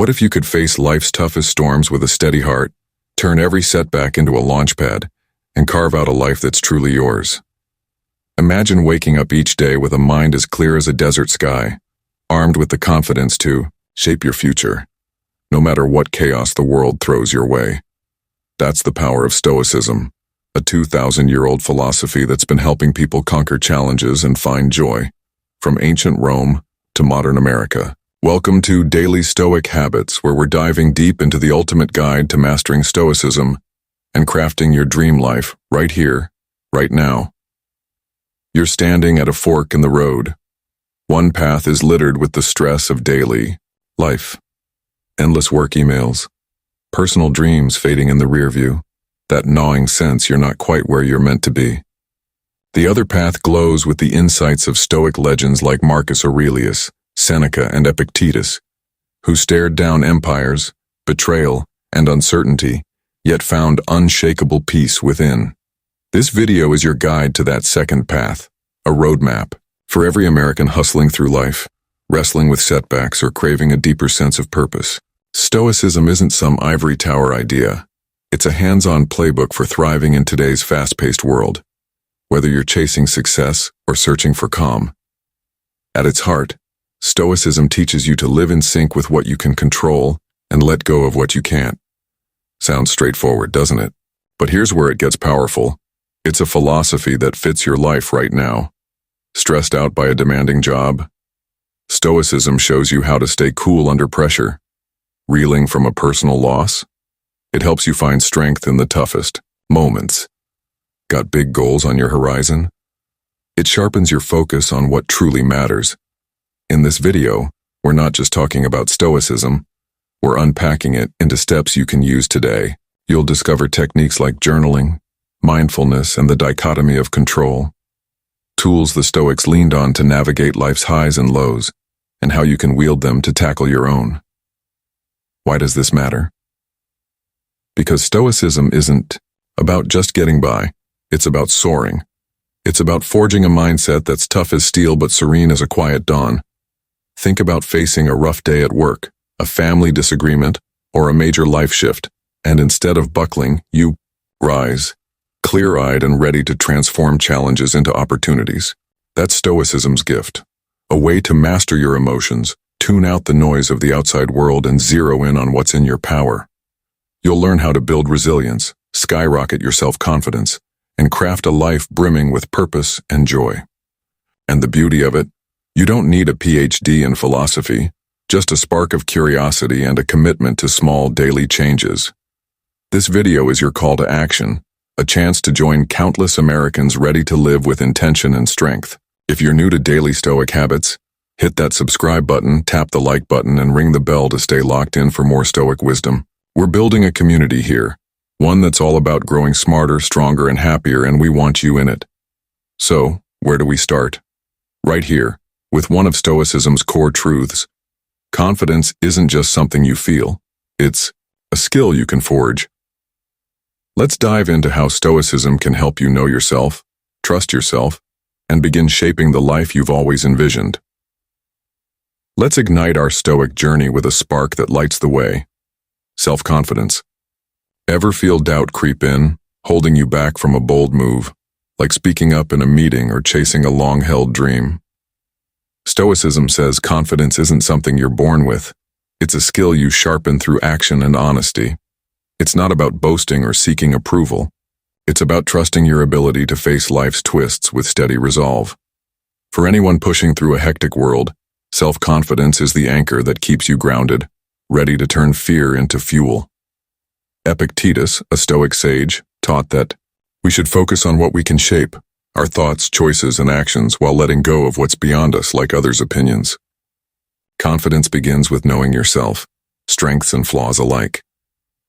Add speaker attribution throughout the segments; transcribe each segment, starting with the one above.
Speaker 1: What if you could face life's toughest storms with a steady heart, turn every setback into a launchpad, and carve out a life that's truly yours? Imagine waking up each day with a mind as clear as a desert sky, armed with the confidence to shape your future, no matter what chaos the world throws your way. That's the power of Stoicism, a 2,000-year-old philosophy that's been helping people conquer challenges and find joy, from ancient Rome to modern America. Welcome to Daily Stoic Habits, where we're diving deep into the ultimate guide to mastering Stoicism and crafting your dream life right here, right now. You're standing at a fork in the road. One path is littered with the stress of daily life. Endless work emails, personal dreams fading in the rear view, that gnawing sense you're not quite where you're meant to be. The other path glows with the insights of Stoic legends like Marcus Aurelius, Seneca, and Epictetus, who stared down empires, betrayal, and uncertainty, yet found unshakable peace within. This video is your guide to that second path, a roadmap for every American hustling through life, wrestling with setbacks, or craving a deeper sense of purpose. Stoicism isn't some ivory tower idea. It's a hands-on playbook for thriving in today's fast-paced world, whether you're chasing success or searching for calm. At its heart, Stoicism teaches you to live in sync with what you can control and let go of what you can't. Sounds straightforward, doesn't it? But here's where it gets powerful. It's a philosophy that fits your life right now. Stressed out by a demanding job? Stoicism shows you how to stay cool under pressure. Reeling from a personal loss? It helps you find strength in the toughest moments. Got big goals on your horizon? It sharpens your focus on what truly matters. In this video, we're not just talking about Stoicism, we're unpacking it into steps you can use today. You'll discover techniques like journaling, mindfulness, and the dichotomy of control, tools the Stoics leaned on to navigate life's highs and lows, and how you can wield them to tackle your own. Why does this matter? Because Stoicism isn't about just getting by, it's about soaring. It's about forging a mindset that's tough as steel but serene as a quiet dawn. Think about facing a rough day at work, a family disagreement, or a major life shift, and instead of buckling, you rise, clear-eyed and ready to transform challenges into opportunities. That's Stoicism's gift, a way to master your emotions, tune out the noise of the outside world, and zero in on what's in your power. You'll learn how to build resilience, skyrocket your self-confidence, and craft a life brimming with purpose and joy. And the beauty of it? You don't need a PhD in philosophy, just a spark of curiosity and a commitment to small daily changes. This video is your call to action, a chance to join countless Americans ready to live with intention and strength. If you're new to Daily Stoic Habits, hit that subscribe button, tap the like button, and ring the bell to stay locked in for more Stoic wisdom. We're building a community here, one that's all about growing smarter, stronger, and happier, and we want you in it. So, where do we start? Right here, with one of Stoicism's core truths. Confidence isn't just something you feel, it's a skill you can forge. Let's dive into how Stoicism can help you know yourself, trust yourself, and begin shaping the life you've always envisioned. Let's ignite our Stoic journey with a spark that lights the way. Self-confidence. Ever feel doubt creep in, holding you back from a bold move, like speaking up in a meeting or chasing a long-held dream? Stoicism says confidence isn't something you're born with. It's a skill you sharpen through action and honesty. It's not about boasting or seeking approval. It's about trusting your ability to face life's twists with steady resolve. For anyone pushing through a hectic world, self-confidence is the anchor that keeps you grounded, ready to turn fear into fuel. Epictetus, a Stoic sage, taught that we should focus on what we can shape, our thoughts, choices, and actions, while letting go of what's beyond us, like others' opinions. Confidence begins with knowing yourself, strengths and flaws alike.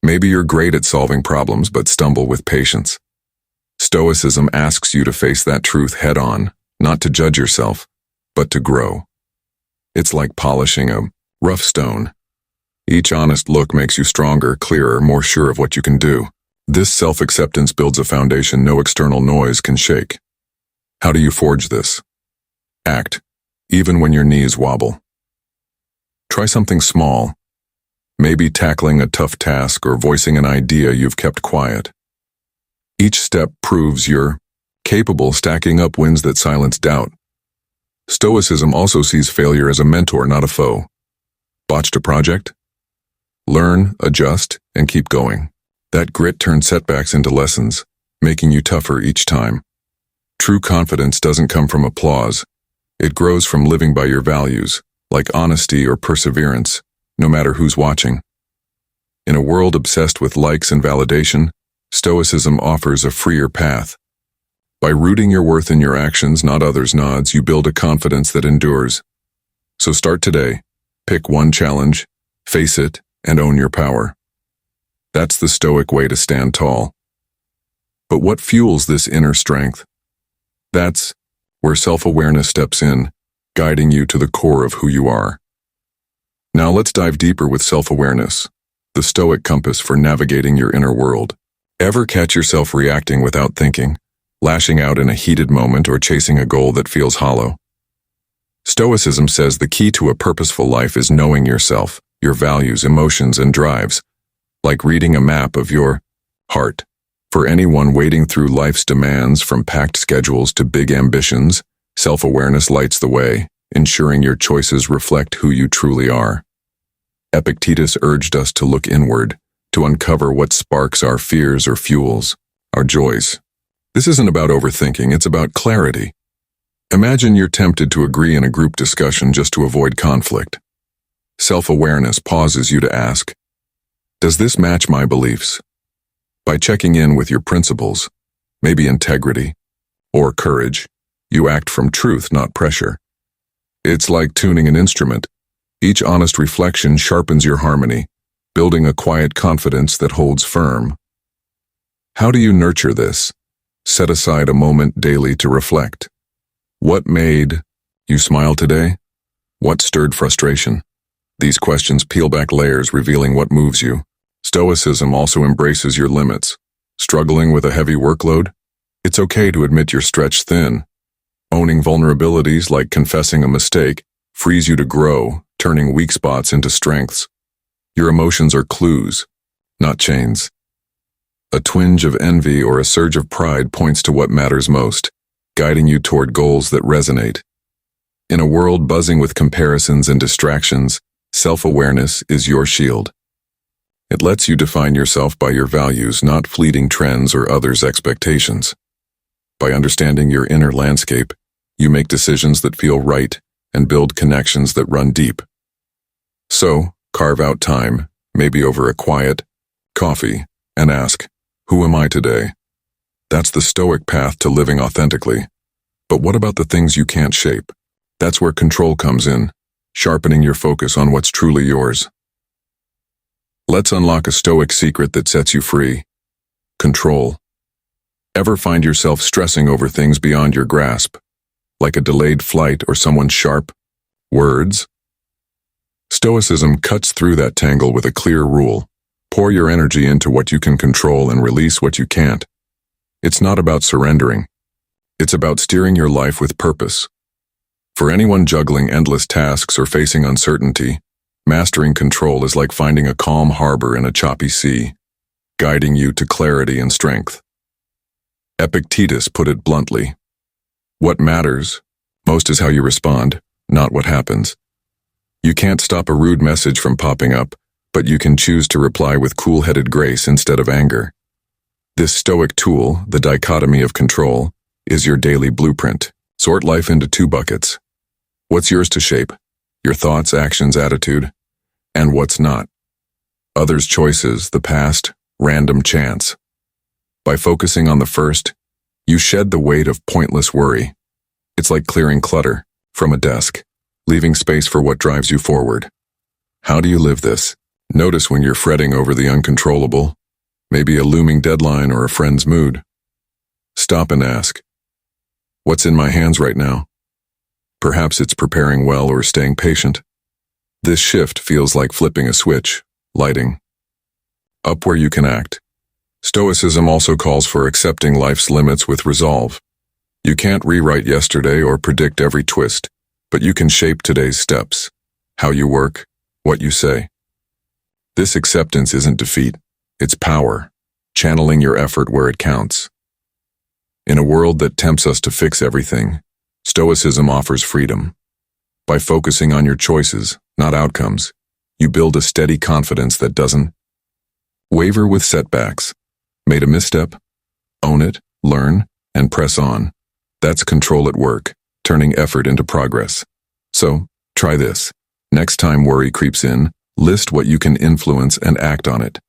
Speaker 1: Maybe you're great at solving problems but stumble with patience. Stoicism asks you to face that truth head-on, not to judge yourself, but to grow. It's like polishing a rough stone. Each honest look makes you stronger, clearer, more sure of what you can do. This self-acceptance builds a foundation no external noise can shake. How do you forge this? Act, even when your knees wobble. Try something small. Maybe tackling a tough task or voicing an idea you've kept quiet. Each step proves you're capable, stacking up wins that silence doubt. Stoicism also sees failure as a mentor, not a foe. Botched a project? Learn, adjust, and keep going. That grit turns setbacks into lessons, making you tougher each time. True confidence doesn't come from applause. It grows from living by your values, like honesty or perseverance, no matter who's watching. In a world obsessed with likes and validation, Stoicism offers a freer path. By rooting your worth in your actions, not others' nods, you build a confidence that endures. So start today. Pick one challenge, face it, and own your power. That's the Stoic way to stand tall. But what fuels this inner strength? That's where self-awareness steps in, guiding you to the core of who you are. Now let's dive deeper with self-awareness, the Stoic compass for navigating your inner world. Ever catch yourself reacting without thinking, lashing out in a heated moment, or chasing a goal that feels hollow? Stoicism says the key to a purposeful life is knowing yourself, your values, emotions, and drives, like reading a map of your heart. For anyone wading through life's demands, from packed schedules to big ambitions, self-awareness lights the way, ensuring your choices reflect who you truly are. Epictetus urged us to look inward, to uncover what sparks our fears or fuels our joys. This isn't about overthinking, it's about clarity. Imagine you're tempted to agree in a group discussion just to avoid conflict. Self-awareness pauses you to ask, does this match my beliefs? By checking in with your principles, maybe integrity or courage, you act from truth, not pressure. It's like tuning an instrument. Each honest reflection sharpens your harmony, building a quiet confidence that holds firm. How do you nurture this? Set aside a moment daily to reflect. What made you smile today? What stirred frustration? These questions peel back layers, revealing what moves you. Stoicism also embraces your limits. Struggling with a heavy workload? It's okay to admit you're stretched thin. Owning vulnerabilities, like confessing a mistake, frees you to grow, turning weak spots into strengths. Your emotions are clues, not chains. A twinge of envy or a surge of pride points to what matters most, guiding you toward goals that resonate. In a world buzzing with comparisons and distractions, self-awareness is your shield. It lets you define yourself by your values, not fleeting trends or others' expectations. By understanding your inner landscape, you make decisions that feel right and build connections that run deep. So, carve out time, maybe over a quiet coffee, and ask, who am I today? That's the Stoic path to living authentically. But what about the things you can't shape? That's where control comes in, sharpening your focus on what's truly yours. Let's unlock a Stoic secret that sets you free. Control. Ever find yourself stressing over things beyond your grasp, like a delayed flight or someone's sharp words? Stoicism cuts through that tangle with a clear rule. Pour your energy into what you can control and release what you can't. It's not about surrendering. It's about steering your life with purpose. For anyone juggling endless tasks or facing uncertainty, mastering control is like finding a calm harbor in a choppy sea, guiding you to clarity and strength. Epictetus put it bluntly. What matters most is how you respond, not what happens. You can't stop a rude message from popping up, but you can choose to reply with cool-headed grace instead of anger. This Stoic tool, the dichotomy of control, is your daily blueprint. Sort life into two buckets. What's yours to shape? Your thoughts, actions, attitude. And what's not? Others' choices, the past, random chance. By focusing on the first, you shed the weight of pointless worry. It's like clearing clutter from a desk, leaving space for what drives you forward. How do you live this? Notice when you're fretting over the uncontrollable, maybe a looming deadline or a friend's mood. Stop and ask, what's in my hands right now? Perhaps it's preparing well or staying patient. This shift feels like flipping a switch, lighting up where you can act. Stoicism also calls for accepting life's limits with resolve. You can't rewrite yesterday or predict every twist, but you can shape today's steps, how you work, what you say. This acceptance isn't defeat, it's power, channeling your effort where it counts. In a world that tempts us to fix everything, Stoicism offers freedom. By focusing on your choices, not outcomes, you build a steady confidence that doesn't waver with setbacks. Made a misstep? Own it, learn, and press on. That's control at work, turning effort into progress. So, try this. Next time worry creeps in, list what you can influence and act on it.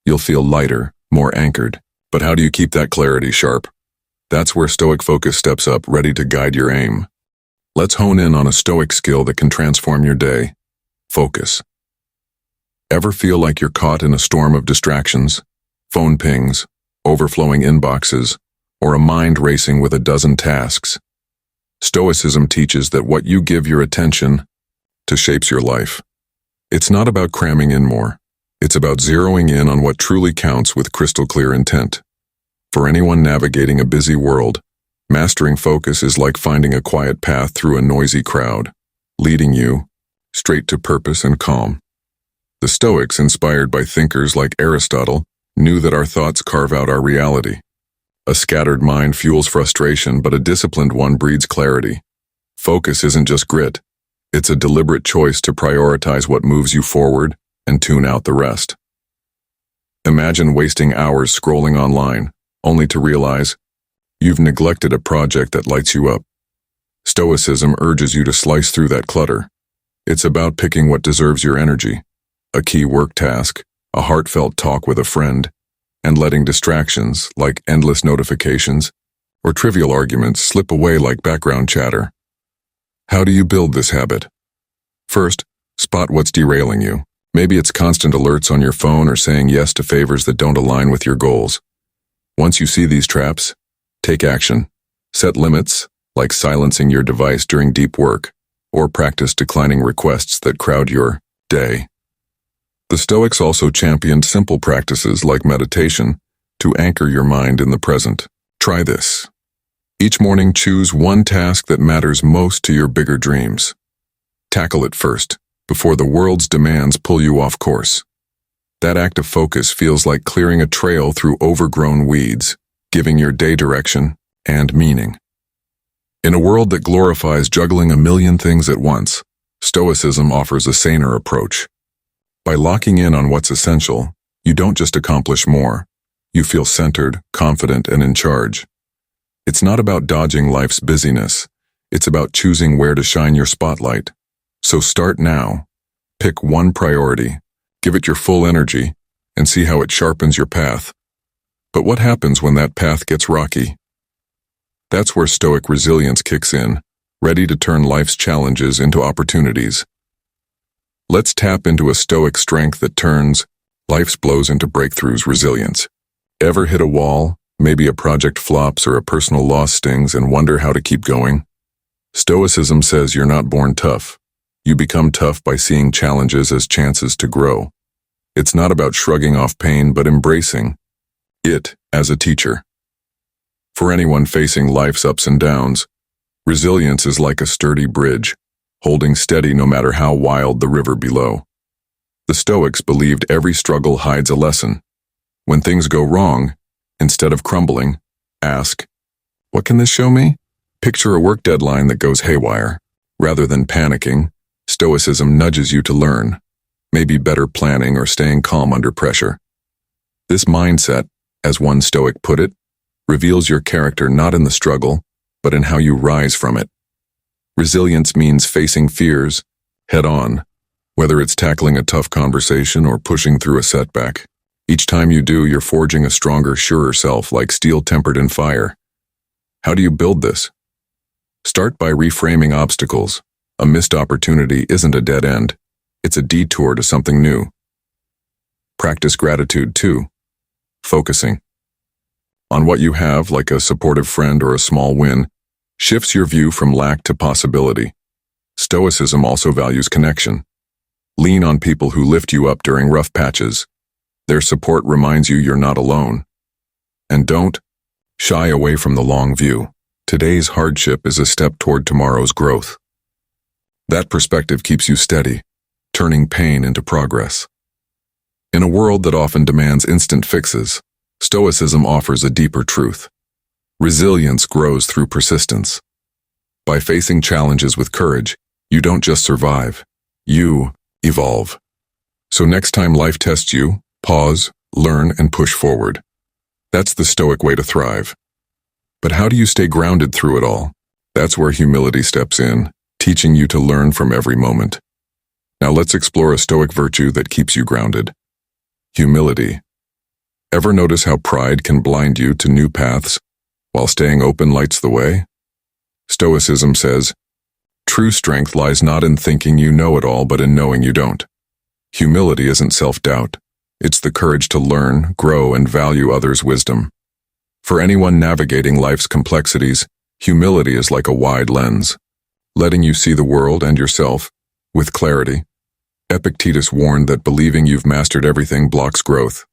Speaker 1: You'll feel lighter, more anchored. But how do you keep that clarity sharp? That's where Stoic focus steps up, ready to guide your aim. Let's hone in on a Stoic skill that can transform your day. Focus. Ever feel like you're caught in a storm of distractions? Phone pings, overflowing inboxes, or a mind racing with a dozen tasks? Stoicism teaches that what you give your attention to shapes your life. It's not about cramming in more. It's about zeroing in on what truly counts with crystal clear intent. For anyone navigating a busy world, mastering focus is like finding a quiet path through a noisy crowd, leading you straight to purpose and calm. The Stoics, inspired by thinkers like Aristotle, knew that our thoughts carve out our reality. A scattered mind fuels frustration, but a disciplined one breeds clarity. Focus isn't just grit. It's a deliberate choice to prioritize what moves you forward and tune out the rest. Imagine wasting hours scrolling online, only to realize you've neglected a project that lights you up. Stoicism urges you to slice through that clutter. It's about picking what deserves your energy, a key work task, a heartfelt talk with a friend, and letting distractions like endless notifications or trivial arguments slip away like background chatter. How do you build this habit? First, spot what's derailing you. Maybe it's constant alerts on your phone or saying yes to favors that don't align with your goals. Once you see these traps, take action. Set limits, like silencing your device during deep work, or practice declining requests that crowd your day. The Stoics also championed simple practices like meditation to anchor your mind in the present. Try this. Each morning, choose one task that matters most to your bigger dreams. Tackle it first, before the world's demands pull you off course. That act of focus feels like clearing a trail through overgrown weeds, giving your day direction and meaning. In a world that glorifies juggling a million things at once, Stoicism offers a saner approach. By locking in on what's essential, you don't just accomplish more. You feel centered, confident, and in charge. It's not about dodging life's busyness. It's about choosing where to shine your spotlight. So start now. Pick one priority, give it your full energy, and see how it sharpens your path. But what happens when that path gets rocky? That's where Stoic resilience kicks in, ready to turn life's challenges into opportunities. Let's tap into a Stoic strength that turns life's blows into breakthroughs. Resilience. Ever hit a wall? Maybe a project flops or a personal loss stings and wonder how to keep going? Stoicism says you're not born tough. You become tough by seeing challenges as chances to grow. It's not about shrugging off pain, but embracing it as a teacher. For anyone facing life's ups and downs, resilience is like a sturdy bridge, holding steady no matter how wild the river below. The Stoics believed every struggle hides a lesson. When things go wrong, instead of crumbling, ask, "What can this show me?" Picture a work deadline that goes haywire. Rather than panicking, Stoicism nudges you to learn, maybe better planning or staying calm under pressure. This mindset, as one Stoic put it, reveals your character not in the struggle, but in how you rise from it. Resilience means facing fears head on, whether it's tackling a tough conversation or pushing through a setback. Each time you do, you're forging a stronger, surer self, like steel tempered in fire. How do you build this? Start by reframing obstacles. A missed opportunity isn't a dead end. It's a detour to something new. Practice gratitude too. Focusing on what you have, like a supportive friend or a small win, shifts your view from lack to possibility. Stoicism also values connection. Lean on people who lift you up during rough patches. Their support reminds you you're not alone. And don't shy away from the long view. Today's hardship is a step toward tomorrow's growth. That perspective keeps you steady, turning pain into progress. In a world that often demands instant fixes, Stoicism offers a deeper truth. Resilience grows through persistence. By facing challenges with courage, you don't just survive, you evolve. So next time life tests you, pause, learn, and push forward. That's the Stoic way to thrive. But how do you stay grounded through it all? That's where humility steps in, teaching you to learn from every moment. Now let's explore a Stoic virtue that keeps you grounded. Humility. Ever notice how pride can blind you to new paths, while staying open lights the way? Stoicism says, true strength lies not in thinking you know it all, but in knowing you don't. Humility isn't self-doubt. It's the courage to learn, grow, and value others' wisdom. For anyone navigating life's complexities, humility is like a wide lens, letting you see the world and yourself with clarity. Epictetus warned that believing you've mastered everything blocks growth.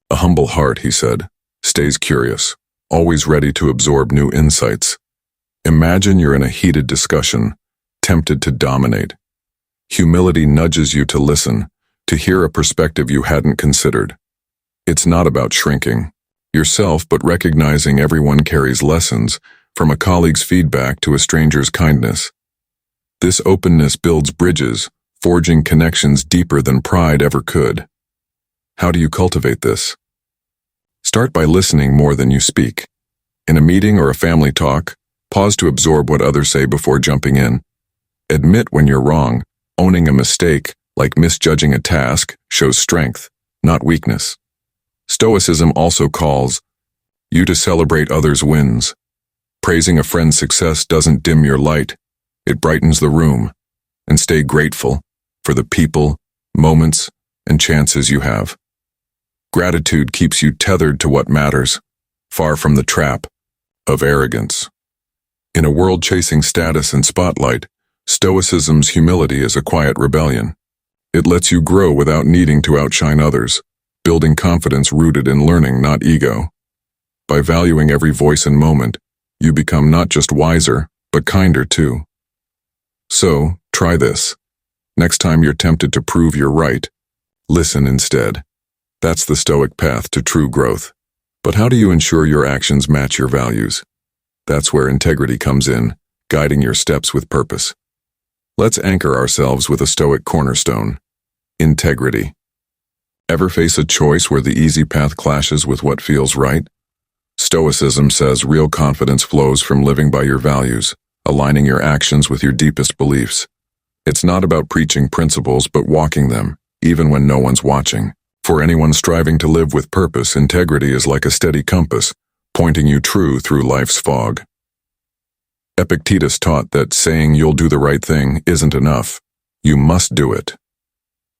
Speaker 1: A humble heart, he said, stays curious, always ready to absorb new insights. Imagine you're in a heated discussion, tempted to dominate. Humility nudges you to listen, to hear a perspective you hadn't considered. It's not about shrinking yourself, but recognizing everyone carries lessons, from a colleague's feedback to a stranger's kindness. This openness builds bridges, forging connections deeper than pride ever could. How do you cultivate this? Start by listening more than you speak. In a meeting or a family talk, pause to absorb what others say before jumping in. Admit when you're wrong. Owning a mistake, like misjudging a task, shows strength, not weakness. Stoicism also calls you to celebrate others' wins. Praising a friend's success doesn't dim your light. It brightens the room. And stay grateful for the people, moments, and chances you have. Gratitude keeps you tethered to what matters, far from the trap of arrogance. In a world chasing status and spotlight, Stoicism's humility is a quiet rebellion. It lets you grow without needing to outshine others, building confidence rooted in learning, not ego. By valuing every voice and moment, you become not just wiser, but kinder too. So, try this. Next time you're tempted to prove you're right, listen instead. That's the Stoic path to true growth. But how do you ensure your actions match your values? That's where integrity comes in, guiding your steps with purpose. Let's anchor ourselves with a Stoic cornerstone: integrity. Ever face a choice where the easy path clashes with what feels right? Stoicism says real confidence flows from living by your values, aligning your actions with your deepest beliefs. It's not about preaching principles, but walking them, even when no one's watching. For anyone striving to live with purpose, integrity is like a steady compass, pointing you true through life's fog. Epictetus taught that saying you'll do the right thing isn't enough. You must do it.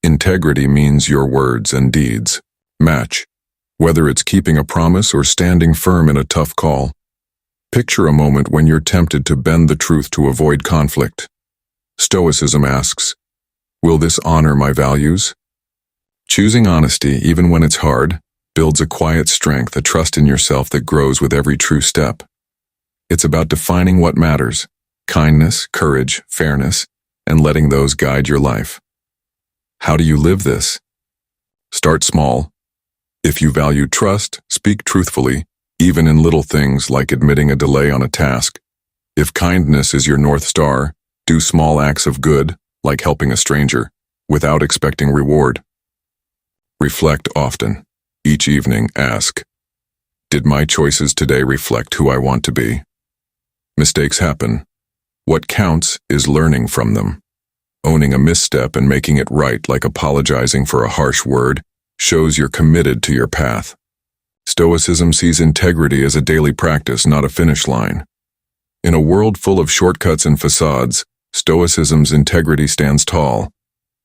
Speaker 1: Integrity means your words and deeds match, whether it's keeping a promise or standing firm in a tough call. Picture a moment when you're tempted to bend the truth to avoid conflict. Stoicism asks, will this honor my values? Choosing honesty, even when it's hard, builds a quiet strength, a trust in yourself that grows with every true step. It's about defining what matters: kindness, courage, fairness, and letting those guide your life. How do you live this? Start small. If you value trust, speak truthfully, even in little things like admitting a delay on a task. If kindness is your North Star, do small acts of good, like helping a stranger, without expecting reward. Reflect often. Each evening, ask, did my choices today reflect who I want to be? Mistakes happen. What counts is learning from them. Owning a misstep and making it right, like apologizing for a harsh word, shows you're committed to your path. Stoicism sees integrity as a daily practice, not a finish line. In a world full of shortcuts and facades, Stoicism's integrity stands tall.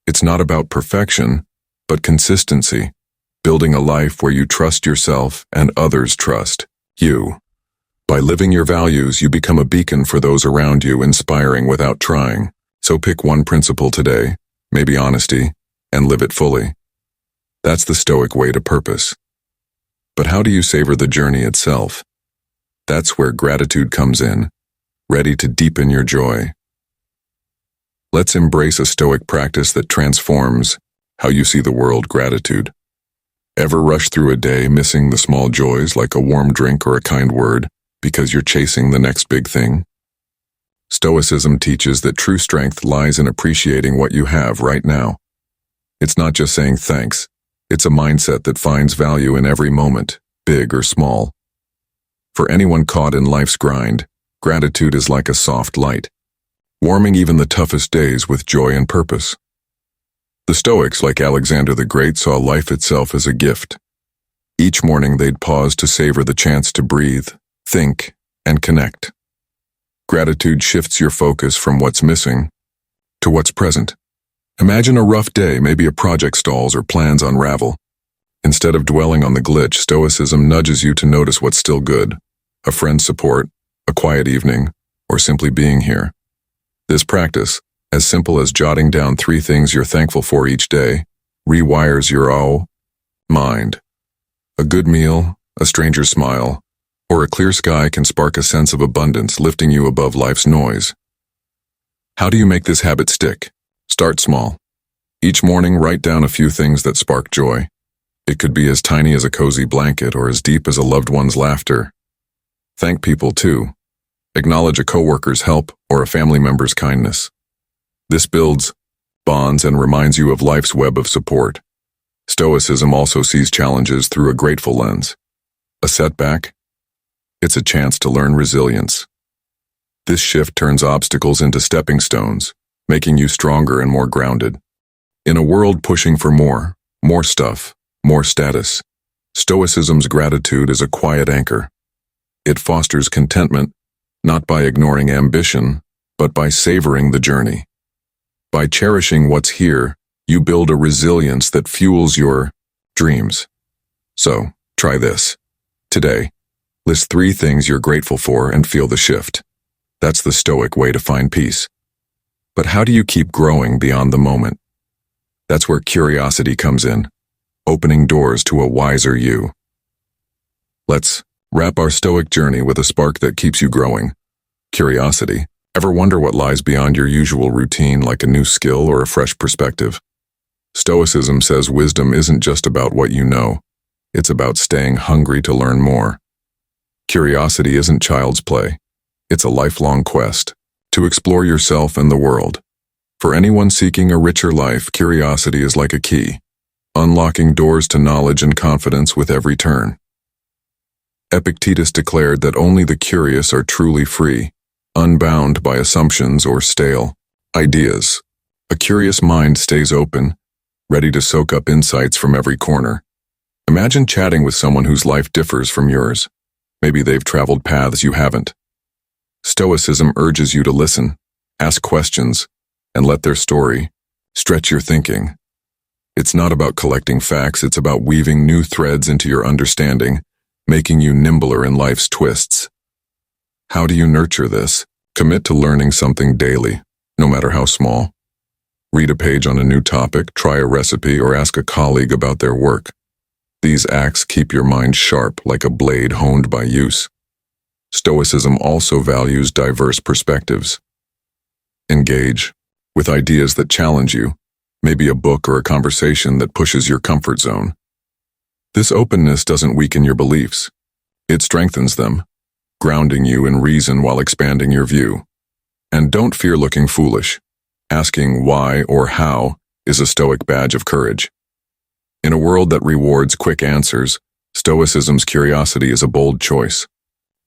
Speaker 1: It's not about perfection, but consistency, building a life where you trust yourself and others trust you. By living your values, you become a beacon for those around you, inspiring without trying. So pick one principle today, maybe honesty, and live it fully. That's the Stoic way to purpose. But how do you savor the journey itself? That's where gratitude comes in, ready to deepen your joy. Let's embrace a Stoic practice that transforms how you see the world: gratitude. Ever rush through a day missing the small joys like a warm drink or a kind word because you're chasing the next big thing? Stoicism teaches that true strength lies in appreciating what you have right now. It's not just saying thanks, it's a mindset that finds value in every moment, big or small. For anyone caught in life's grind, gratitude is like a soft light, warming even the toughest days with joy and purpose. The Stoics, like Alexander the Great, saw life itself as a gift. Each morning they'd pause to savor the chance to breathe, think, and connect. Gratitude shifts your focus from what's missing to what's present. Imagine a rough day, maybe a project stalls or plans unravel. Instead of dwelling on the glitch, Stoicism nudges you to notice what's still good: a friend's support, a quiet evening, or simply being here. This practice, as simple as jotting down 3 things you're thankful for each day, rewires your mind. A good meal, a stranger's smile, or a clear sky can spark a sense of abundance, lifting you above life's noise. How do you make this habit stick? Start small. Each morning, write down a few things that spark joy. It could be as tiny as a cozy blanket or as deep as a loved one's laughter. Thank people too. Acknowledge a coworker's help or a family member's kindness. This builds bonds and reminds you of life's web of support. Stoicism also sees challenges through a grateful lens. A setback? It's a chance to learn resilience. This shift turns obstacles into stepping stones, making you stronger and more grounded. In a world pushing for more stuff, more status, Stoicism's gratitude is a quiet anchor. It fosters contentment, not by ignoring ambition, but by savoring the journey. By cherishing what's here, you build a resilience that fuels your dreams. So, try this. Today, list 3 things you're grateful for and feel the shift. That's the Stoic way to find peace. But how do you keep growing beyond the moment? That's where curiosity comes in, opening doors to a wiser you. Let's wrap our Stoic journey with a spark that keeps you growing. Curiosity. Ever wonder what lies beyond your usual routine, like a new skill or a fresh perspective? Stoicism says wisdom isn't just about what you know. It's about staying hungry to learn more. Curiosity isn't child's play. It's a lifelong quest to explore yourself and the world. For anyone seeking a richer life, curiosity is like a key, unlocking doors to knowledge and confidence with every turn. Epictetus declared that only the curious are truly free, unbound by assumptions or stale ideas. A curious mind stays open, ready to soak up insights from every corner. Imagine chatting with someone whose life differs from yours. Maybe they've traveled paths you haven't. Stoicism urges you to listen, ask questions, and let their story stretch your thinking. It's not about collecting facts, it's about weaving new threads into your understanding, making you nimbler in life's twists. How do you nurture this? Commit to learning something daily, no matter how small. Read a page on a new topic, try a recipe, or ask a colleague about their work. These acts keep your mind sharp like a blade honed by use. Stoicism also values diverse perspectives. Engage with ideas that challenge you, maybe a book or a conversation that pushes your comfort zone. This openness doesn't weaken your beliefs. It strengthens them, grounding you in reason while expanding your view. And don't fear looking foolish. Asking why or how is a Stoic badge of courage. In a world that rewards quick answers, Stoicism's curiosity is a bold choice.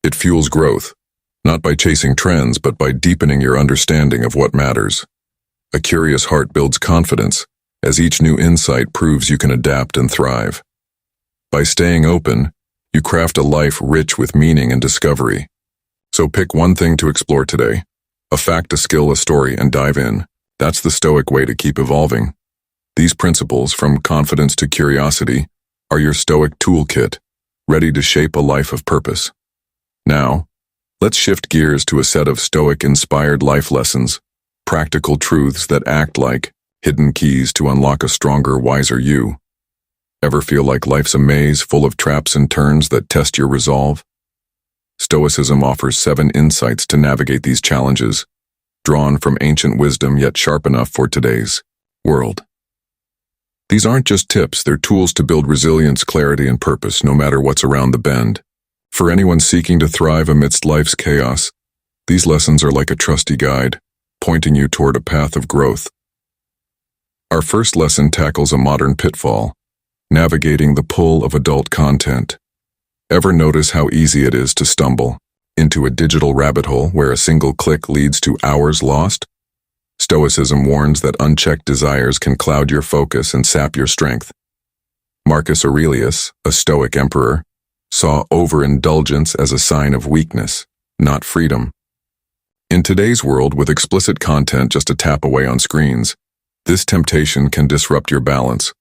Speaker 1: It fuels growth, not by chasing trends, but by deepening your understanding of what matters. A curious heart builds confidence, as each new insight proves you can adapt and thrive. By staying open, you craft a life rich with meaning and discovery. So pick one thing to explore today, a fact, a skill, a story, and dive in. That's the Stoic way to keep evolving. These principles, from confidence to curiosity, are your Stoic toolkit, ready to shape a life of purpose. Now, let's shift gears to a set of Stoic-inspired life lessons, practical truths that act like hidden keys to unlock a stronger, wiser you. Ever feel like life's a maze full of traps and turns that test your resolve? Stoicism offers 7 insights to navigate these challenges, drawn from ancient wisdom yet sharp enough for today's world. These aren't just tips, they're tools to build resilience, clarity, and purpose, no matter what's around the bend. For anyone seeking to thrive amidst life's chaos, these lessons are like a trusty guide, pointing you toward a path of growth. Our first lesson tackles a modern pitfall: navigating the pull of adult content. Ever notice how easy it is to stumble into a digital rabbit hole where a single click leads to hours lost? Stoicism warns that unchecked desires can cloud your focus and sap your strength. Marcus Aurelius, a Stoic emperor, saw overindulgence as a sign of weakness, not freedom. In today's world, with explicit content just a tap away on screens, this temptation can disrupt your balance,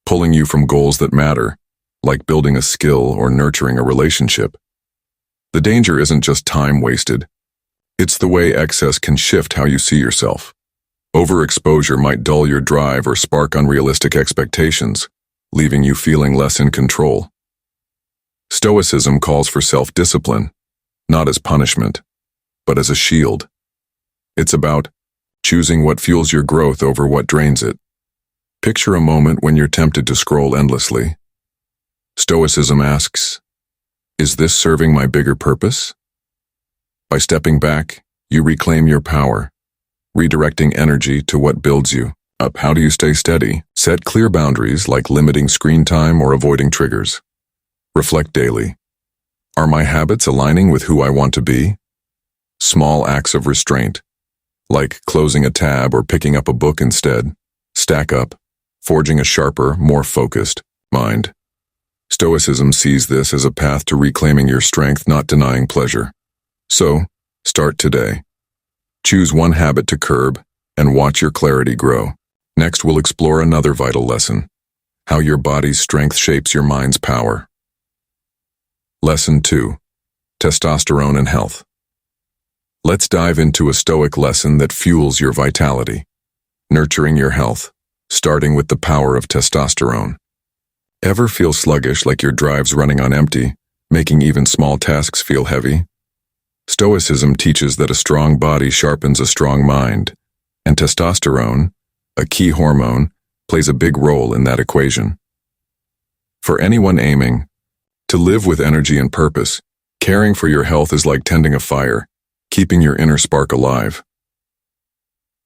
Speaker 1: pulling you from goals that matter, like building a skill or nurturing a relationship. The danger isn't just time wasted. It's the way excess can shift how you see yourself. Overexposure might dull your drive or spark unrealistic expectations, leaving you feeling less in control. Stoicism calls for self-discipline, not as punishment, but as a shield. It's about choosing what fuels your growth over what drains it. Picture a moment when you're tempted to scroll endlessly. Stoicism asks, is this serving my bigger purpose? By stepping back, you reclaim your power, redirecting energy to what builds you up. How do you stay steady? Set clear boundaries, like limiting screen time or avoiding triggers. Reflect daily. Are my habits aligning with who I want to be? Small acts of restraint, like closing a tab or picking up a book instead, stack up, forging a sharper, more focused mind. Stoicism sees this as a path to reclaiming your strength, not denying pleasure. So, start today. Choose one habit to curb and watch your clarity grow. Next, we'll explore another vital lesson: how your body's strength shapes your mind's power. Lesson 2: Testosterone and Health. Let's dive into a Stoic lesson that fuels your vitality, nurturing your health, starting with the power of testosterone. Ever feel sluggish, like your drive's running on empty, making even small tasks feel heavy? Stoicism teaches that a strong body sharpens a strong mind, and testosterone, a key hormone, plays a big role in that equation. For anyone aiming to live with energy and purpose, caring for your health is like tending a fire, keeping your inner spark alive.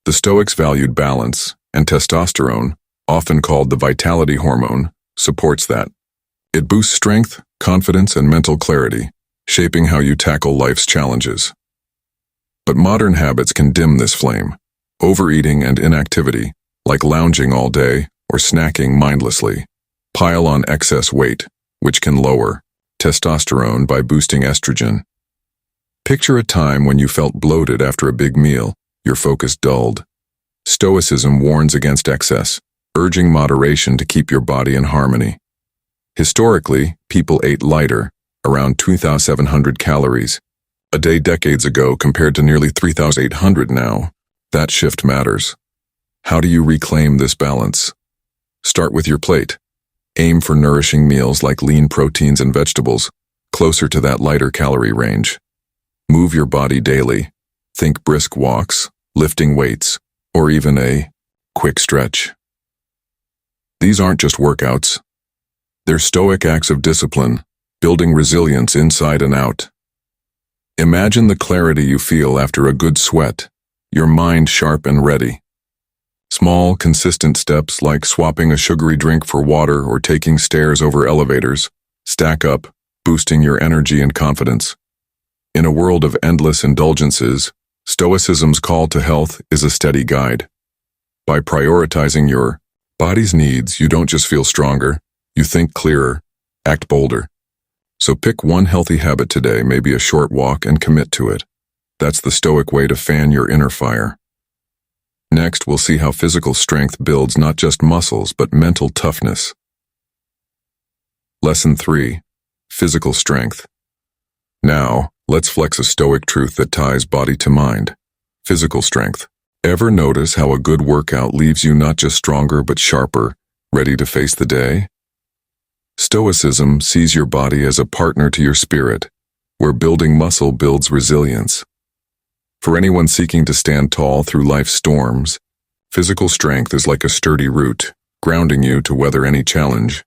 Speaker 1: The Stoics valued balance, and testosterone, often called the vitality hormone, supports that. It boosts strength, confidence, and mental clarity, shaping how you tackle life's challenges. But modern habits can dim this flame. Overeating and inactivity, like lounging all day or snacking mindlessly, pile on excess weight, which can lower testosterone by boosting estrogen. Picture a time when you felt bloated after a big meal, your focus dulled. Stoicism warns against excess, urging moderation to keep your body in harmony. Historically, people ate lighter, around 2,700 calories a day decades ago compared to nearly 3,800 now. That shift matters. How do you reclaim this balance? Start with your plate. Aim for nourishing meals like lean proteins and vegetables, closer to that lighter calorie range. Move your body daily. Think brisk walks, lifting weights, or even a quick stretch. These aren't just workouts. They're Stoic acts of discipline, building resilience inside and out. Imagine the clarity you feel after a good sweat, your mind sharp and ready. Small, consistent steps like swapping a sugary drink for water or taking stairs over elevators stack up, boosting your energy and confidence. In a world of endless indulgences, Stoicism's call to health is a steady guide. By prioritizing your body's needs, you don't just feel stronger, you think clearer, act bolder. So pick one healthy habit today, maybe a short walk, and commit to it. That's the Stoic way to fan your inner fire. Next, we'll see how physical strength builds not just muscles, but mental toughness. Lesson 3: Physical strength. Now, let's flex a Stoic truth that ties body to mind. Physical strength. Ever notice how a good workout leaves you not just stronger but sharper, ready to face the day? Stoicism sees your body as a partner to your spirit, where building muscle builds resilience. For anyone seeking to stand tall through life's storms, physical strength is like a sturdy root, grounding you to weather any challenge.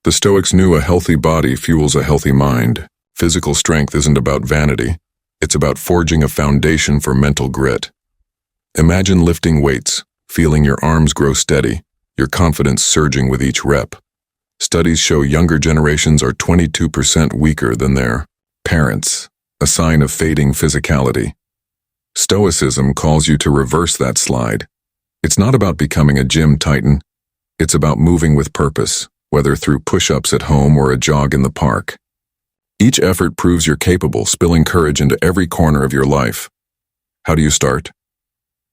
Speaker 1: The Stoics knew a healthy body fuels a healthy mind. Physical strength isn't about vanity. It's about forging a foundation for mental grit. Imagine lifting weights, feeling your arms grow steady, your confidence surging with each rep. Studies show younger generations are 22% weaker than their parents, a sign of fading physicality. Stoicism calls you to reverse that slide. It's not about becoming a gym titan. It's about moving with purpose, whether through push-ups at home or a jog in the park. Each effort proves you're capable, spilling courage into every corner of your life. How do you start?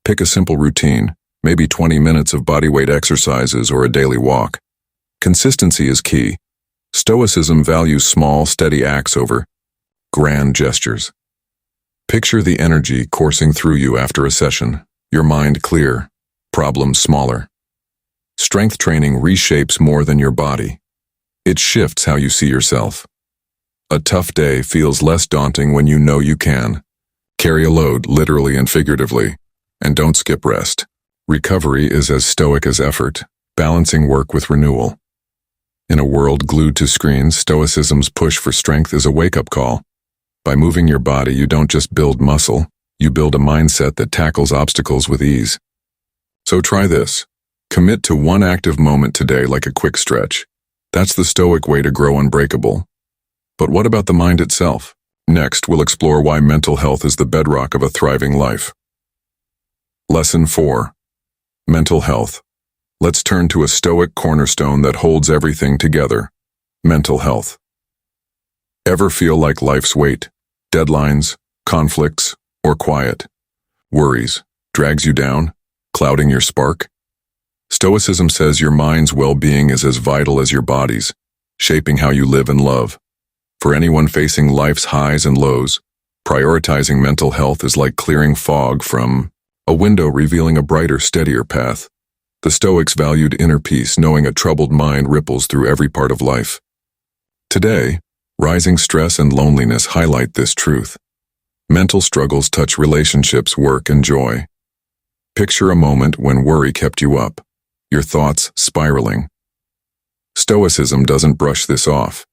Speaker 1: Pick a simple routine, maybe 20 minutes of bodyweight exercises or a daily walk. Consistency is key. Stoicism values small, steady acts over grand gestures. Picture the energy coursing through you after a session, your mind clear, problems smaller. Strength training reshapes more than your body. It shifts how you see yourself. A tough day feels less daunting when you know you can. Carry a load, literally and figuratively, and don't skip rest. Recovery is as stoic as effort, balancing work with renewal. In a world glued to screens, Stoicism's push for strength is a wake-up call. By moving your body, you don't just build muscle, you build a mindset that tackles obstacles with ease. So try this. Commit to one active moment today like a quick stretch. That's the Stoic way to grow unbreakable. But what about the mind itself? Next, we'll explore why mental health is the bedrock of a thriving life. Lesson 4. Mental health. Let's turn to a Stoic cornerstone that holds everything together. Mental health. Ever feel like life's weight, deadlines, conflicts, or quiet worries drags you down, clouding your spark? Stoicism says your mind's well-being is as vital as your body's, shaping how you live and love. For anyone facing life's highs and lows, prioritizing mental health is like clearing fog from a window, revealing a brighter, steadier path. The Stoics valued inner peace, knowing a troubled mind ripples through every part of life. Today, rising stress and loneliness highlight this truth. Mental struggles touch relationships, work, and joy. Picture a moment when worry kept you up, your thoughts spiraling. Stoicism doesn't brush this off.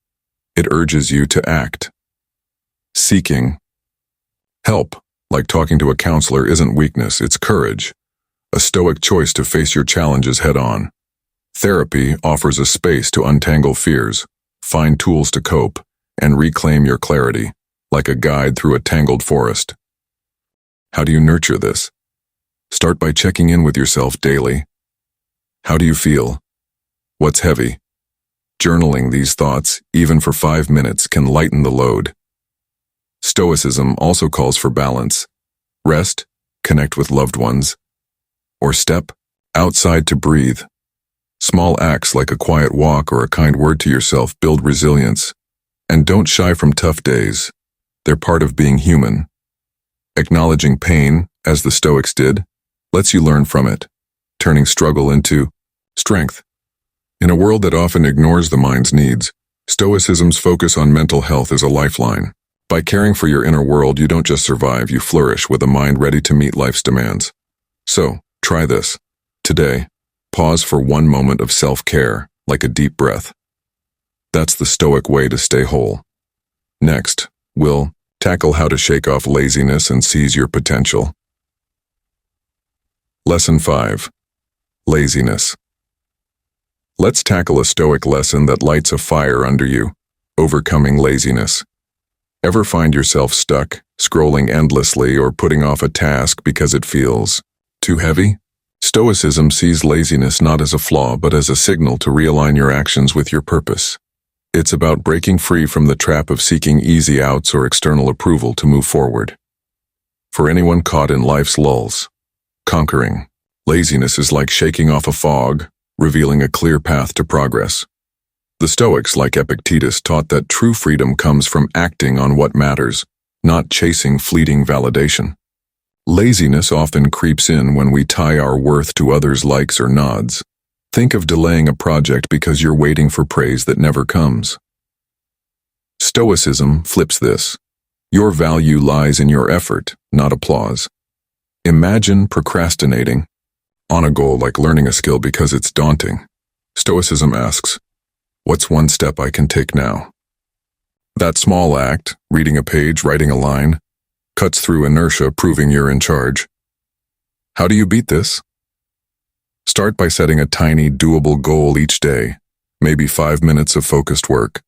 Speaker 1: It urges you to act. Seeking help, like talking to a counselor, isn't weakness, it's courage. A Stoic choice to face your challenges head-on. Therapy offers a space to untangle fears, find tools to cope, and reclaim your clarity, like a guide through a tangled forest. How do you nurture this? Start by checking in with yourself daily. How do you feel? What's heavy? Journaling these thoughts, even for 5 minutes, can lighten the load. Stoicism also calls for balance. Rest, connect with loved ones, or step outside to breathe. Small acts like a quiet walk or a kind word to yourself build resilience. And don't shy from tough days. They're part of being human. Acknowledging pain, as the Stoics did, lets you learn from it, turning struggle into strength. In a world that often ignores the mind's needs, Stoicism's focus on mental health is a lifeline. By caring for your inner world, you don't just survive, you flourish with a mind ready to meet life's demands. So, try this. Today, pause for one moment of self-care, like a deep breath. That's the Stoic way to stay whole. Next, we'll tackle how to shake off laziness and seize your potential. Lesson 5. Laziness. Let's tackle a Stoic lesson that lights a fire under you: overcoming laziness. Ever find yourself stuck, scrolling endlessly, or putting off a task because it feels too heavy? Stoicism sees laziness not as a flaw, but as a signal to realign your actions with your purpose. It's about breaking free from the trap of seeking easy outs or external approval to move forward. For anyone caught in life's lulls, conquering laziness is like shaking off a fog, revealing a clear path to progress. The Stoics, like Epictetus, taught that true freedom comes from acting on what matters, not chasing fleeting validation. Laziness often creeps in when we tie our worth to others' likes or nods. Think of delaying a project because you're waiting for praise that never comes. Stoicism flips this. Your value lies in your effort, not applause. Imagine procrastinating on a goal like learning a skill because it's daunting. Stoicism asks, what's one step I can take now? That small act, reading a page, writing a line, cuts through inertia, proving you're in charge. How do you beat this? Start by setting a tiny, doable goal each day, maybe 5 minutes of focused work.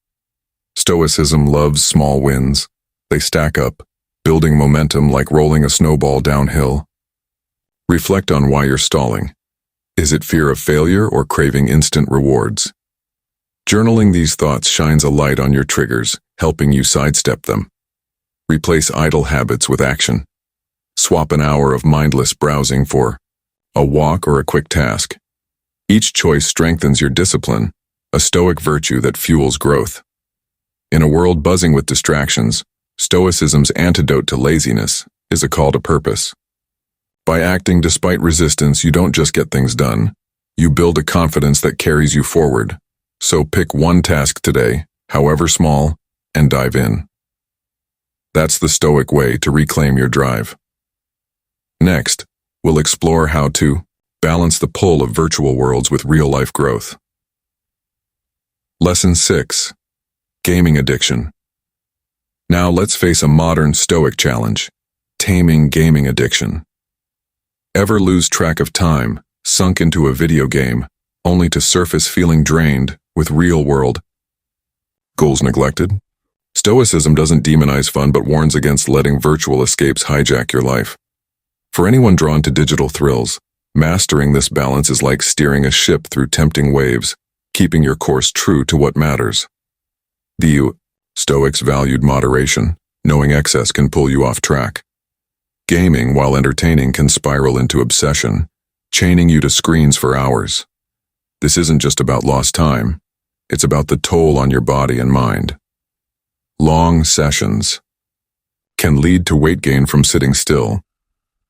Speaker 1: Stoicism loves small wins. They stack up, building momentum like rolling a snowball downhill. Reflect on why you're stalling. Is it fear of failure or craving instant rewards? Journaling these thoughts shines a light on your triggers, helping you sidestep them. Replace idle habits with action. Swap an hour of mindless browsing for a walk or a quick task. Each choice strengthens your discipline, a Stoic virtue that fuels growth. In a world buzzing with distractions, Stoicism's antidote to laziness is a call to purpose. By acting despite resistance, you don't just get things done, you build a confidence that carries you forward. So pick one task today, however small, and dive in. That's the Stoic way to reclaim your drive. Next, we'll explore how to balance the pull of virtual worlds with real-life growth. Lesson 6. Gaming addiction. Now let's face a modern Stoic challenge: taming gaming addiction. Ever lose track of time, sunk into a video game, only to surface feeling drained with real-world goals neglected? Stoicism doesn't demonize fun but warns against letting virtual escapes hijack your life. For anyone drawn to digital thrills, mastering this balance is like steering a ship through tempting waves, keeping your course true to what matters. The Stoics valued moderation, knowing excess can pull you off track. Gaming, while entertaining, can spiral into obsession, chaining you to screens for hours. This isn't just about lost time, it's about the toll on your body and mind. Long sessions can lead to weight gain from sitting still,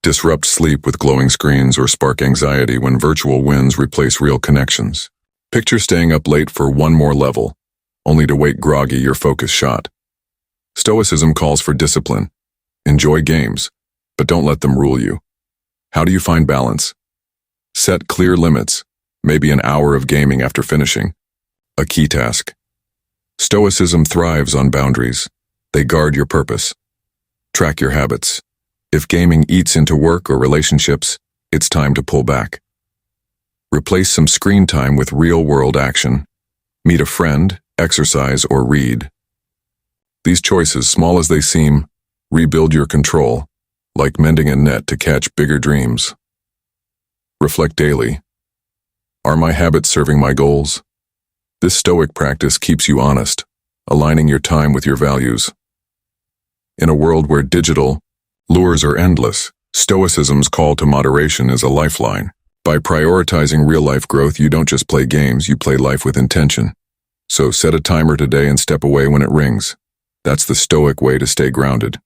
Speaker 1: disrupt sleep with glowing screens, or spark anxiety when virtual wins replace real connections. Picture staying up late for one more level, only to wake groggy, your focus shot. Stoicism calls for discipline. Enjoy games, but don't let them rule you. How do you find balance? Set clear limits, maybe an hour of gaming after finishing a key task. Stoicism thrives on boundaries. They guard your purpose. Track your habits. If gaming eats into work or relationships, it's time to pull back. Replace some screen time with real-world action. Meet a friend, exercise, or read. These choices, small as they seem, rebuild your control, like mending a net to catch bigger dreams. Reflect daily. Are my habits serving my goals? This Stoic practice keeps you honest, aligning your time with your values. In a world where digital lures are endless, Stoicism's call to moderation is a lifeline. By prioritizing real-life growth, you don't just play games, you play life with intention. So set a timer today and step away when it rings. That's the Stoic way to stay grounded.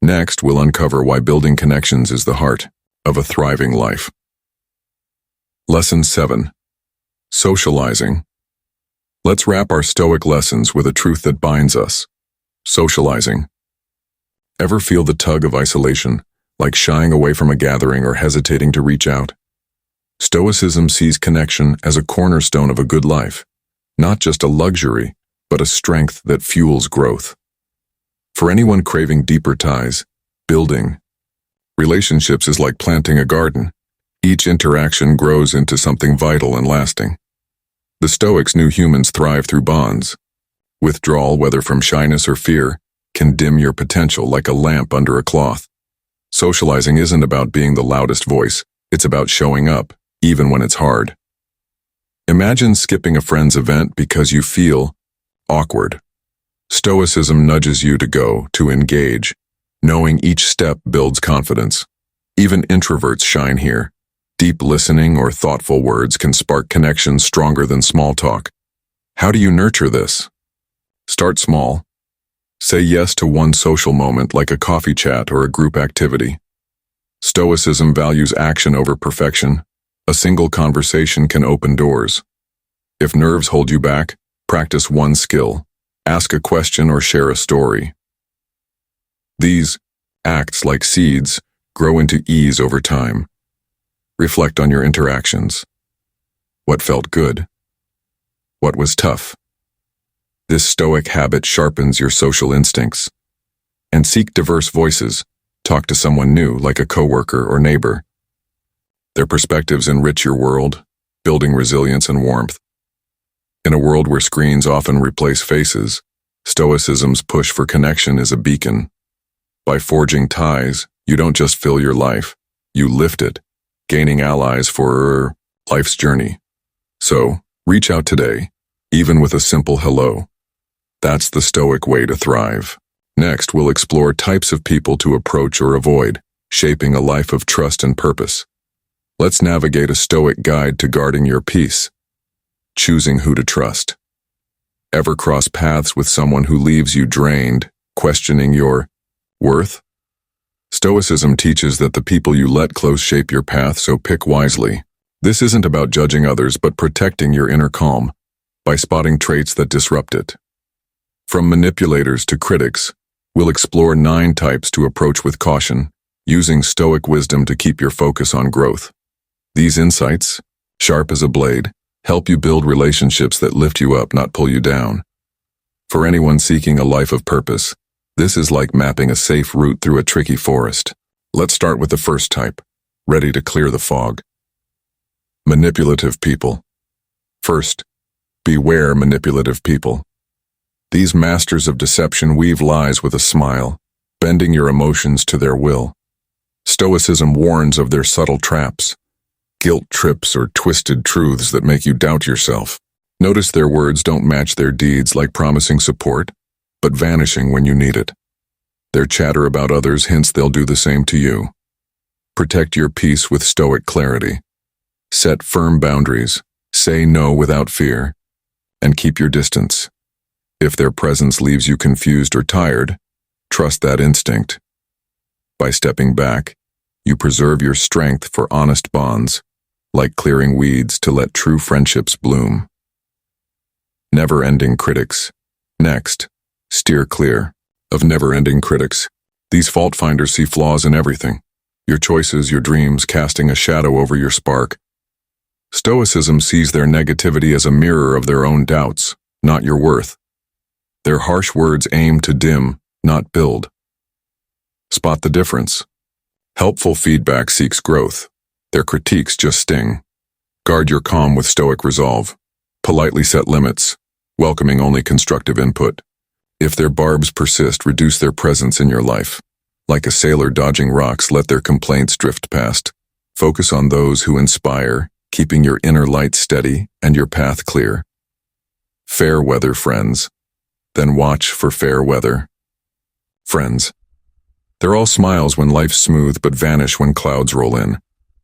Speaker 1: Next, we'll uncover why building connections is the heart of a thriving life. Lesson 7. Socializing. Let's wrap our Stoic lessons with a truth that binds us: socializing. Ever feel the tug of isolation, like shying away from a gathering or hesitating to reach out? Stoicism sees connection as a cornerstone of a good life, not just a luxury, but a strength that fuels growth. For anyone craving deeper ties, building relationships is like planting a garden. Each interaction grows into something vital and lasting. The Stoics knew humans thrive through bonds. Withdrawal, whether from shyness or fear, can dim your potential like a lamp under a cloth. Socializing isn't about being the loudest voice, it's about showing up, even when it's hard. Imagine skipping a friend's event because you feel awkward. Stoicism nudges you to go, to engage, knowing each step builds confidence. Even introverts shine here. Deep listening or thoughtful words can spark connections stronger than small talk. How do you nurture this? Start small. Say yes to one social moment like a coffee chat or a group activity. Stoicism values action over perfection. A single conversation can open doors. If nerves hold you back, practice one skill. Ask a question or share a story. These acts, like seeds, grow into ease over time. Reflect on your interactions. What felt good? What was tough? This Stoic habit sharpens your social instincts. And seek diverse voices. Talk to someone new, like a coworker or neighbor. Their perspectives enrich your world, building resilience and warmth. In a world where screens often replace faces, Stoicism's push for connection is a beacon. By forging ties, you don't just fill your life, you lift it, gaining allies for life's journey. So, reach out today, even with a simple hello. That's the Stoic way to thrive. Next, we'll explore types of people to approach or avoid, shaping a life of trust and purpose. Let's navigate a Stoic guide to guarding your peace. Choosing who to trust. Ever cross paths with someone who leaves you drained, questioning your worth? Stoicism teaches that the people you let close shape your path, so pick wisely. This isn't about judging others, but protecting your inner calm by spotting traits that disrupt it. From manipulators to critics, we'll explore 9 types to approach with caution, using Stoic wisdom to keep your focus on growth. These insights, sharp as a blade, help you build relationships that lift you up, not pull you down. For anyone seeking a life of purpose, this is like mapping a safe route through a tricky forest. Let's start with the first type, ready to clear the fog. Manipulative people. First, beware manipulative people. These masters of deception weave lies with a smile, bending your emotions to their will. Stoicism warns of their subtle traps, guilt trips or twisted truths that make you doubt yourself. Notice their words don't match their deeds, like promising support, but vanishing when you need it. Their chatter about others hints they'll do the same to you. Protect your peace with Stoic clarity. Set firm boundaries, say no without fear, and keep your distance. If their presence leaves you confused or tired, trust that instinct. By stepping back, you preserve your strength for honest bonds, like clearing weeds to let true friendships bloom. Never-ending critics. Next, steer clear of never-ending critics. These fault-finders see flaws in everything. Your choices, your dreams, casting a shadow over your spark. Stoicism sees their negativity as a mirror of their own doubts, not your worth. Their harsh words aim to dim, not build. Spot the difference. Helpful feedback seeks growth. Their critiques just sting. Guard your calm with Stoic resolve. Politely set limits, welcoming only constructive input. If their barbs persist, reduce their presence in your life. Like a sailor dodging rocks, let their complaints drift past. Focus on those who inspire, keeping your inner light steady and your path clear. Fair weather friends. Then watch for fair weather friends. They're all smiles when life's smooth, but vanish when clouds roll in.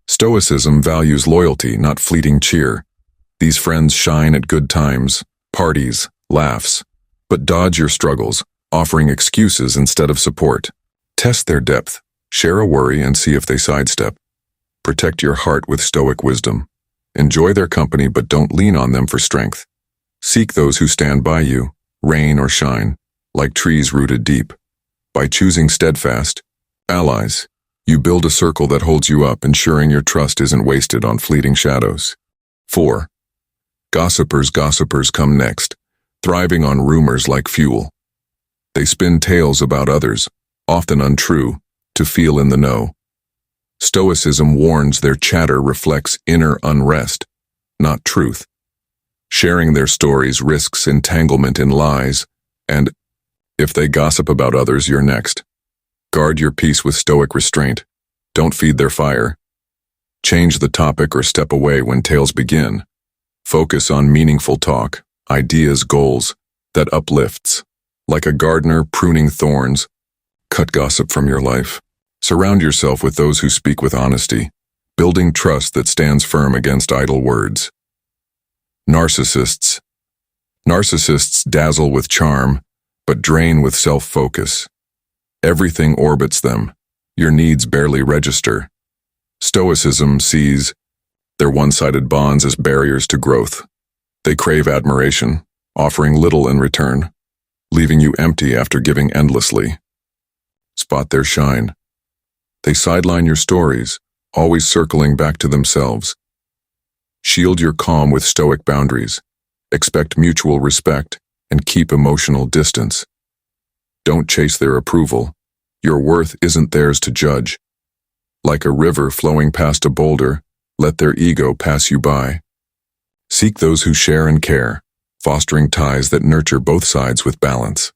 Speaker 1: Stoicism values loyalty, not fleeting cheer. These friends shine at good times, parties, laughs, but dodge your struggles, offering excuses instead of support. Test their depth, share a worry, and see if they sidestep. Protect your heart with Stoic wisdom. Enjoy their company, but don't lean on them for strength. Seek those who stand by you, rain or shine, like trees rooted deep. By choosing steadfast allies, you build a circle that holds you up, ensuring your trust isn't wasted on fleeting shadows. 4. Gossipers come next, thriving on rumors like fuel. They spin tales about others, often untrue, to feel in the know. Stoicism warns their chatter reflects inner unrest, not truth. Sharing their stories risks entanglement in lies, and if they gossip about others, you're next. Guard your peace with Stoic restraint. Don't feed their fire. Change the topic or step away when tales begin. Focus on meaningful talk, ideas, goals, that uplifts. Like a gardener pruning thorns, cut gossip from your life. Surround yourself with those who speak with honesty, building trust that stands firm against idle words. Narcissists. Narcissists dazzle with charm, but drain with self-focus. Everything orbits them. Your needs barely register. Stoicism sees their one-sided bonds as barriers to growth. They crave admiration, offering little in return, leaving you empty after giving endlessly. Spot their shine. They sideline your stories, always circling back to themselves. Shield your calm with Stoic boundaries. Expect mutual respect and keep emotional distance. Don't chase their approval. Your worth isn't theirs to judge. Like a river flowing past a boulder, let their ego pass you by. Seek those who share and care, fostering ties that nurture both sides with balance.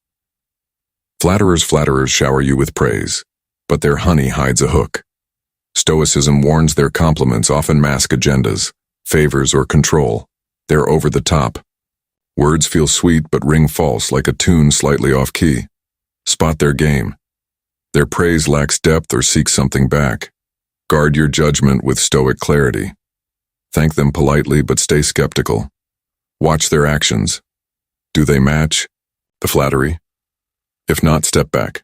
Speaker 1: Flatterers shower you with praise, but their honey hides a hook. Stoicism warns their compliments often mask agendas, favors, or control. They're over the top. Words feel sweet but ring false like a tune slightly off key. Spot their game. Their praise lacks depth or seeks something back. Guard your judgment with Stoic clarity. Thank them politely but stay skeptical. Watch their actions. Do they match the flattery? If not, step back.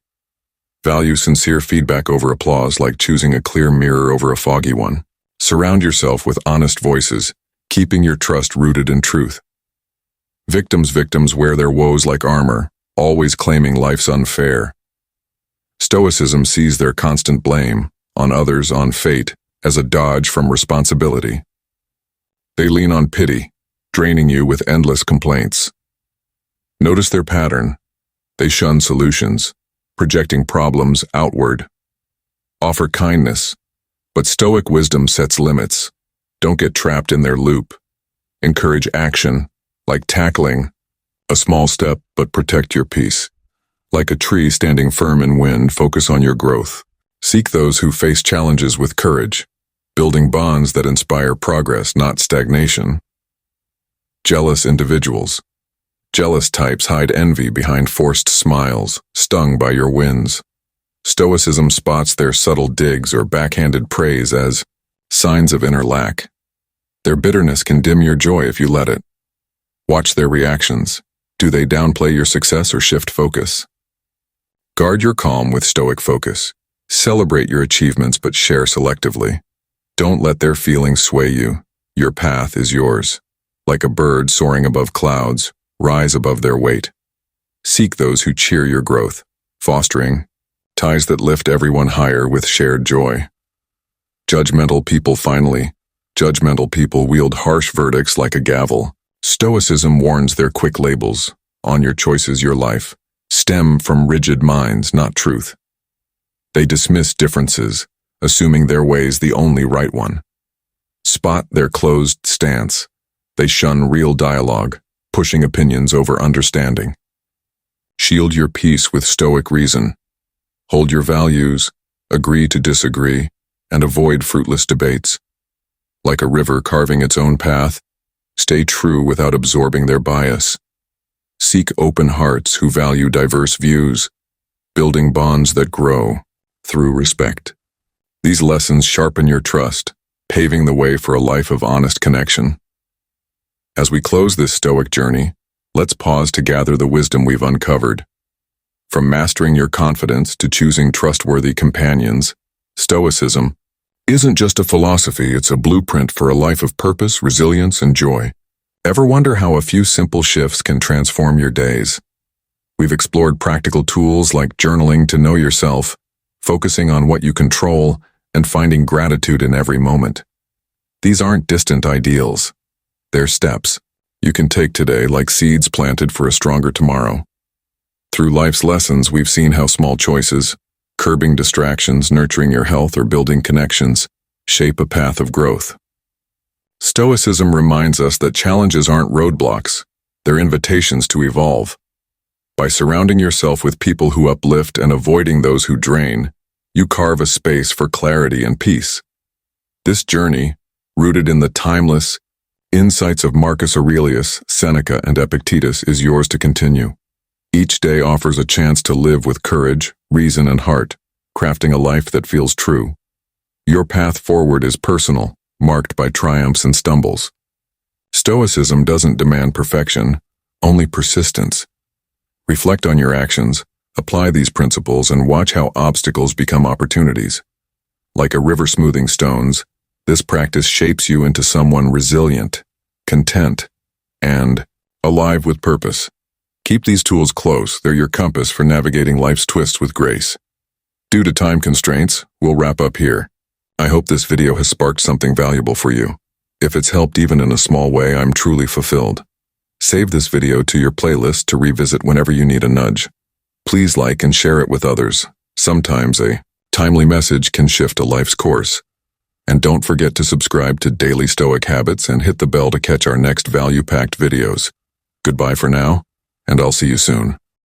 Speaker 1: Value sincere feedback over applause, like choosing a clear mirror over a foggy one. Surround yourself with honest voices, keeping your trust rooted in truth. Victims wear their woes like armor, always claiming life's unfair. Stoicism sees their constant blame, on others, on fate, as a dodge from responsibility. They lean on pity, draining you with endless complaints. Notice their pattern. They shun solutions, projecting problems outward. Offer kindness, but Stoic wisdom sets limits. Don't get trapped in their loop. Encourage action, like tackling a small step, but protect your peace. Like a tree standing firm in wind, focus on your growth. Seek those who face challenges with courage, building bonds that inspire progress, not stagnation. Jealous individuals. Jealous types hide envy behind forced smiles, stung by your wins. Stoicism spots their subtle digs or backhanded praise as signs of inner lack. Their bitterness can dim your joy if you let it. Watch their reactions. Do they downplay your success or shift focus? Guard your calm with Stoic focus. Celebrate your achievements but share selectively. Don't let their feelings sway you. Your path is yours. Like a bird soaring above clouds, rise above their weight. Seek those who cheer your growth, fostering ties that lift everyone higher with shared joy. Judgmental people wield harsh verdicts like a gavel. Stoicism warns their quick labels on your choices, your life, stem from rigid minds, not truth. They dismiss differences, assuming their way's the only right one. Spot their closed stance. They shun real dialogue, pushing opinions over understanding. Shield your peace with Stoic reason. Hold your values, agree to disagree, and avoid fruitless debates. Like a river carving its own path, stay true without absorbing their bias. Seek open hearts who value diverse views, building bonds that grow through respect. These lessons sharpen your trust, paving the way for a life of honest connection. As we close this Stoic journey, let's pause to gather the wisdom we've uncovered. From mastering your confidence to choosing trustworthy companions, Stoicism isn't just a philosophy, it's a blueprint for a life of purpose, resilience, and joy. Ever wonder how a few simple shifts can transform your days? We've explored practical tools like journaling to know yourself, focusing on what you control, and finding gratitude in every moment. These aren't distant ideals. They're steps you can take today, like seeds planted for a stronger tomorrow. Through life's lessons, we've seen how small choices, curbing distractions, nurturing your health, or building connections, shape a path of growth. Stoicism reminds us that challenges aren't roadblocks, they're invitations to evolve. By surrounding yourself with people who uplift and avoiding those who drain, you carve a space for clarity and peace. This journey, rooted in the timeless insights of Marcus Aurelius, Seneca, and Epictetus, is yours to continue. Each day offers a chance to live with courage, reason, and heart, crafting a life that feels true. Your path forward is personal, marked by triumphs and stumbles. Stoicism doesn't demand perfection, only persistence. Reflect on your actions, apply these principles, and watch how obstacles become opportunities. Like a river smoothing stones, this practice shapes you into someone resilient, content, and alive with purpose. Keep these tools close, they're your compass for navigating life's twists with grace. Due to time constraints, we'll wrap up here. I hope this video has sparked something valuable for you. If it's helped even in a small way, I'm truly fulfilled. Save this video to your playlist to revisit whenever you need a nudge. Please like and share it with others. Sometimes a timely message can shift a life's course. And don't forget to subscribe to Daily Stoic Habits and hit the bell to catch our next value-packed videos. Goodbye for now, and I'll see you soon.